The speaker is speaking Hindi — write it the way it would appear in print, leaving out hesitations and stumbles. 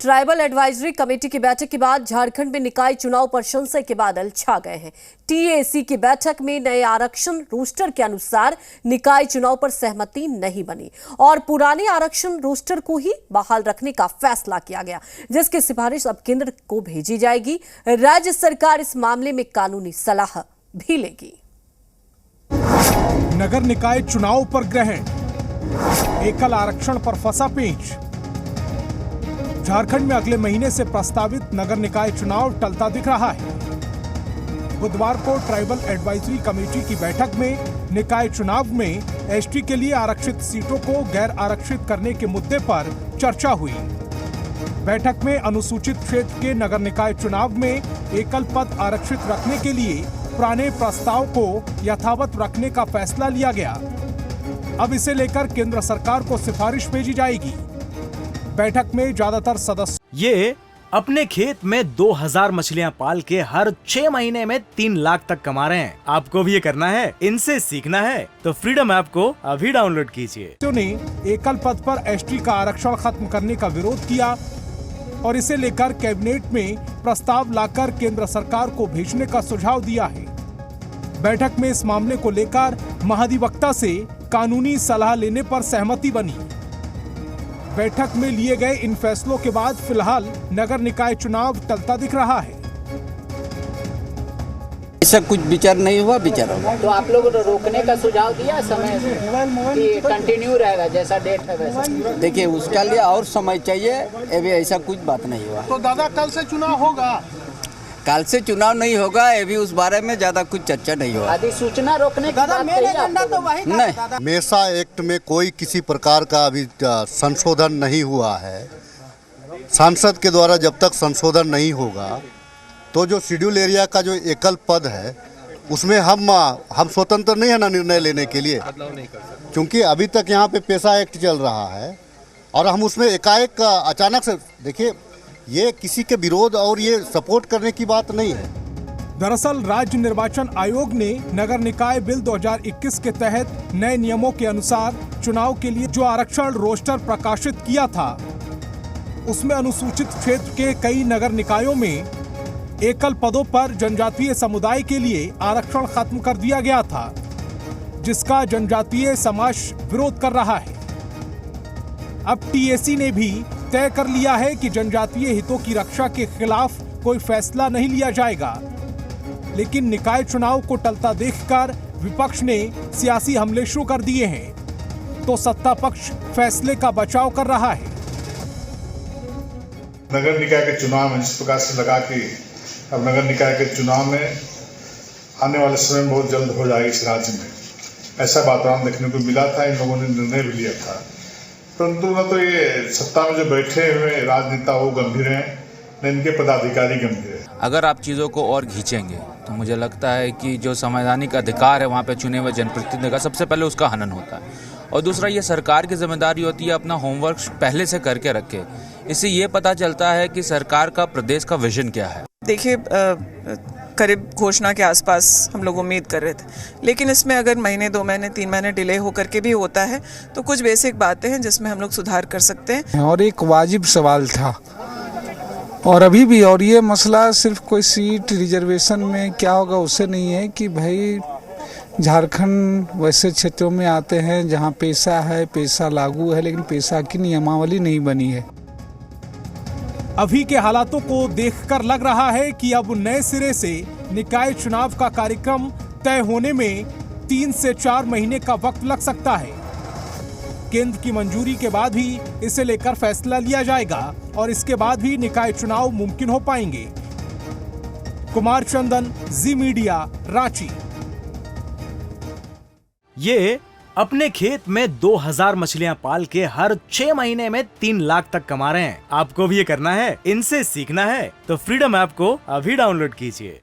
ट्राइबल एडवाइजरी कमेटी की बैठक के बाद झारखंड में निकाय चुनाव पर संशय के बादल छा गए हैं। टीएसी की बैठक में नए आरक्षण रोस्टर के अनुसार निकाय चुनाव पर सहमति नहीं बनी और पुराने आरक्षण रोस्टर को ही बहाल रखने का फैसला किया गया, जिसकी सिफारिश अब केंद्र को भेजी जाएगी। राज्य सरकार इस मामले में कानूनी सलाह भी लेगी। नगर निकाय चुनाव पर ग्रहण, एकल आरक्षण पर फंसा पेंच। झारखंड में अगले महीने से प्रस्तावित नगर निकाय चुनाव टलता दिख रहा है। बुधवार को ट्राइबल एडवाइजरी कमेटी की बैठक में निकाय चुनाव में एसटी के लिए आरक्षित सीटों को गैर आरक्षित करने के मुद्दे पर चर्चा हुई। बैठक में अनुसूचित क्षेत्र के नगर निकाय चुनाव में एकल पद आरक्षित रखने के लिए पुराने प्रस्ताव को यथावत रखने का फैसला लिया गया। अब इसे लेकर केंद्र सरकार को सिफारिश भेजी जाएगी। बैठक में ज्यादातर सदस्य ये अपने खेत में 2000 मछलियां पाल के हर 6 महीने में 3 लाख तक कमा रहे हैं। आपको भी ये करना है, इनसे सीखना है तो फ्रीडम ऐप को अभी डाउनलोड कीजिए। ने एकल पद पर एसटी का आरक्षण खत्म करने का विरोध किया और इसे लेकर कैबिनेट में प्रस्ताव लाकर केंद्र सरकार को भेजने का सुझाव दिया है। बैठक में इस मामले को लेकर महाधिवक्ता से कानूनी सलाह लेने पर सहमति बनी। बैठक में लिए गए इन फैसलों के बाद फिलहाल नगर निकाय चुनाव टलता दिख रहा है। ऐसा कुछ विचार नहीं हुआ, विचार होगा तो आप लोग रोकने का सुझाव दिया समय कि कंटिन्यू रहेगा जैसा डेट है वैसा। देखिए उसका लिए और समय चाहिए, अभी ऐसा कुछ बात नहीं हुआ। तो दादा कल से चुनाव होगा? कल से चुनाव नहीं होगा, अभी उस बारे में ज्यादा कुछ चर्चा नहीं हुआ। अधिसूचना रोकने की बात नहीं, मेसा एक्ट में कोई किसी प्रकार का अभी संशोधन नहीं हुआ है। सांसद के द्वारा जब तक संशोधन नहीं होगा तो जो शेड्यूल एरिया का जो एकल पद है उसमें हम स्वतंत्र नहीं है ना निर्णय लेने के लिए, क्योंकि अभी तक यहाँ पे पेशा एक्ट चल रहा है और हम उसमें एकाएक अचानक से देखिए ये किसी के विरोध और ये सपोर्ट करने की बात नहीं है। दरअसल राज्य निर्वाचन आयोग ने नगर निकाय बिल 2021 के तहत नए नियमों के अनुसार चुनाव के लिए जो आरक्षण रोस्टर प्रकाशित किया था उसमें अनुसूचित क्षेत्र के कई नगर निकायों में एकल पदों पर जनजातीय समुदाय के लिए आरक्षण खत्म कर दिया गया था, जिसका जनजातीय समाज विरोध कर रहा है। अब टीएसी ने भी तय कर लिया है कि जनजातीय हितों की रक्षा के खिलाफ कोई फैसला नहीं लिया जाएगा, लेकिन निकाय चुनाव को टलता देखकर विपक्ष ने सियासी हमले शुरू कर दिए हैं, तो सत्ता पक्ष फैसले का बचाव कर रहा है। नगर निकाय के चुनाव में जिस प्रकार से लगा कि अब नगर निकाय के चुनाव में आने वाले समय में बहुत जल्द हो जाएगी इस राज्य में, ऐसा वातावरण देखने को मिला था। इन लोगों ने निर्णय भी लिया था, परंतु न तो ये सत्ता में जो बैठे हुए राजनेता वो गंभीर हैं, न इनके पदाधिकारी गंभीर हैं। अगर आप चीज़ों को और खींचेंगे तो मुझे लगता है कि जो संवैधानिक अधिकार है वहाँ पे चुने हुए जनप्रतिनिधि का सबसे पहले उसका हनन होता है, और दूसरा ये सरकार की जिम्मेदारी होती है अपना होमवर्क पहले से करके रखे। इससे ये पता चलता है कि सरकार का प्रदेश का विजन क्या है। देखिए करीब घोषणा के आसपास हम लोग उम्मीद कर रहे थे, लेकिन इसमें अगर महीने 2 महीने 3 महीने डिले होकर के भी होता है तो कुछ बेसिक बातें हैं जिसमें हम लोग सुधार कर सकते हैं। और एक वाजिब सवाल था और अभी भी, और ये मसला सिर्फ कोई सीट रिजर्वेशन में क्या होगा उससे नहीं है कि भाई झारखंड वैसे क्षेत्रों में आते हैं जहां पेशा है, पेशा लागू है, लेकिन पेशा की नियमावली नहीं बनी है। अभी के हालातों को देखकर लग रहा है कि अब नए सिरे से निकाय चुनाव का कार्यक्रम तय होने में 3 से 4 महीने का वक्त लग सकता है। केंद्र की मंजूरी के बाद ही इसे लेकर फैसला लिया जाएगा और इसके बाद भी निकाय चुनाव मुमकिन हो पाएंगे। कुमार चंदन, जी मीडिया, रांची। ये अपने खेत में 2000 मछलियां पाल के हर 6 महीने में 3 लाख तक कमा रहे हैं। आपको भी ये करना है, इनसे सीखना है तो फ्रीडम ऐप को अभी डाउनलोड कीजिए।